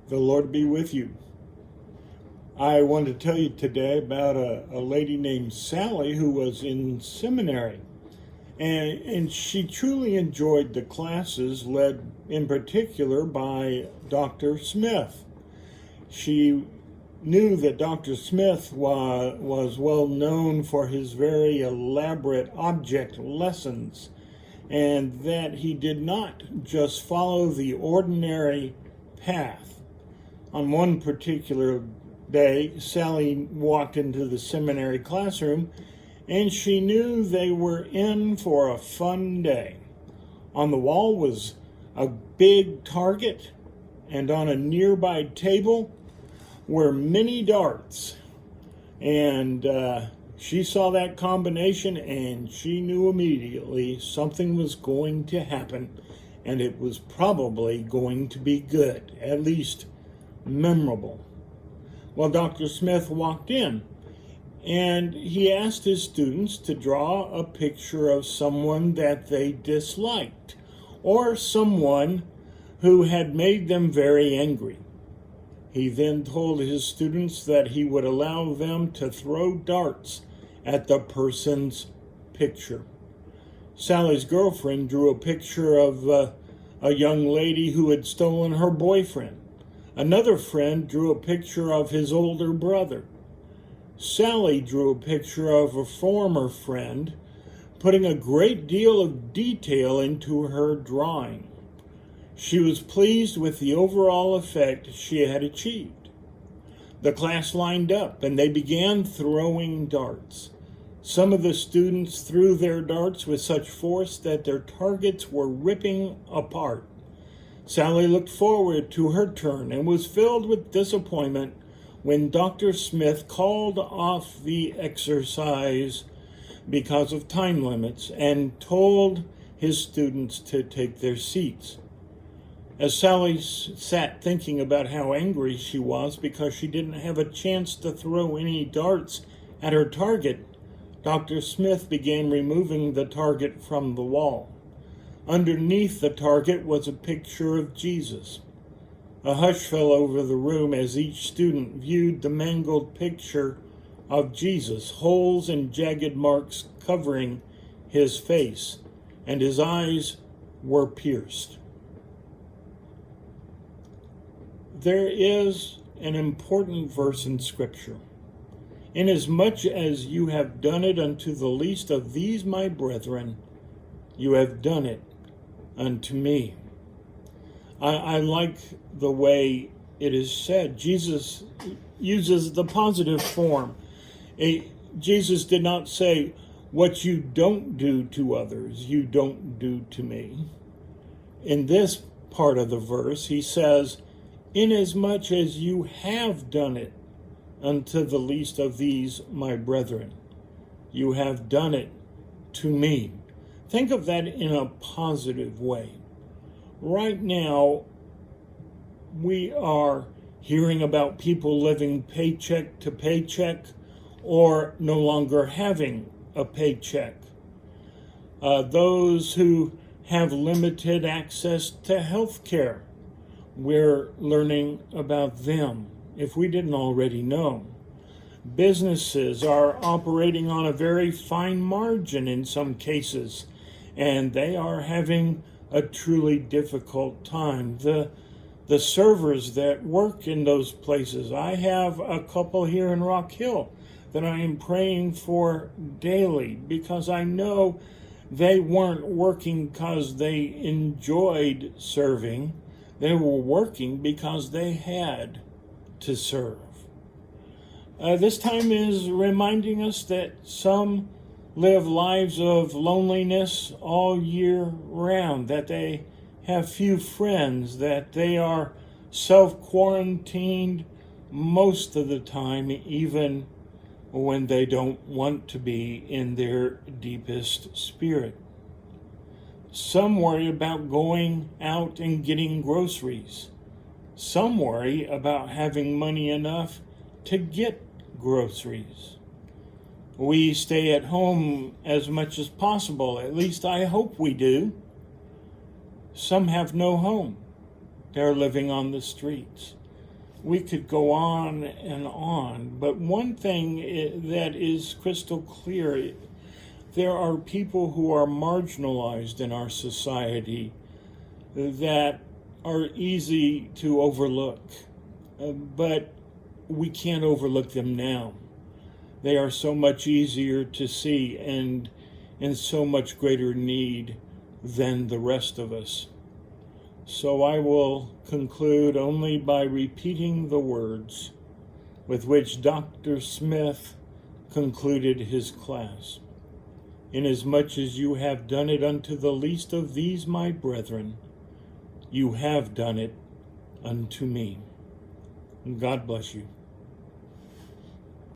The Lord be with you. I want to tell you today about a lady named Sally who was in seminary. And she truly enjoyed the classes led in particular by Dr. Smith. She knew that Dr. Smith was well known for his very elaborate object lessons, and that he did not just follow the ordinary path. On one particular day, Sally walked into the seminary classroom, and she knew they were in for a fun day. On the wall was a big target, and on a nearby table were many darts. And she saw that combination, and she knew immediately something was going to happen, and it was probably going to be good, at least memorable. Well, Dr. Smith walked in, and he asked his students to draw a picture of someone that they disliked, or someone who had made them very angry. He then told his students that he would allow them to throw darts at the person's picture. Sally's girlfriend drew a picture of a young lady who had stolen her boyfriend. Another friend drew a picture of his older brother. Sally drew a picture of a former friend, putting a great deal of detail into her drawing. She was pleased with the overall effect she had achieved. The class lined up and they began throwing darts. Some of the students threw their darts with such force that their targets were ripping apart. Sally looked forward to her turn and was filled with disappointment when Dr. Smith called off the exercise because of time limits and told his students to take their seats. As Sally sat thinking about how angry she was because she didn't have a chance to throw any darts at her target, Dr. Smith began removing the target from the wall. Underneath the target was a picture of Jesus. A hush fell over the room as each student viewed the mangled picture of Jesus, holes and jagged marks covering his face, and his eyes were pierced. There is an important verse in Scripture. Inasmuch as you have done it unto the least of these my brethren, you have done it unto me. I like the way it is said. Jesus uses the positive form. Jesus did not say, what you don't do to others, you don't do to me. In this part of the verse, he says, inasmuch as you have done it unto the least of these my brethren, you have done it to me. Think of that in a positive way. Right now, we are hearing about people living paycheck to paycheck or no longer having a paycheck. Those who have limited access to health care, we're learning about them, if we didn't already know. Businesses are operating on a very fine margin in some cases, and they are having a truly difficult time. The servers that work in those places, I have a couple here in Rock Hill that I am praying for daily because I know they weren't working because they enjoyed serving. They were working because they had to serve. This time is reminding us that some live lives of loneliness all year round, that they have few friends, that they are self-quarantined most of the time, even when they don't want to be in their deepest spirit. Some worry about going out and getting groceries. Some worry about having money enough to get groceries. We stay at home as much as possible. At least I hope we do. Some have no home. They're living on the streets. we could go on, but one thing that is crystal clear, there are people who are marginalized in our society that are easy to overlook, but we can't overlook them now. They are so much easier to see and in so much greater need than the rest of us. So I will conclude only by repeating the words with which Dr. Smith concluded his class. Inasmuch as you have done it unto the least of these my brethren, you have done it unto me. God bless you.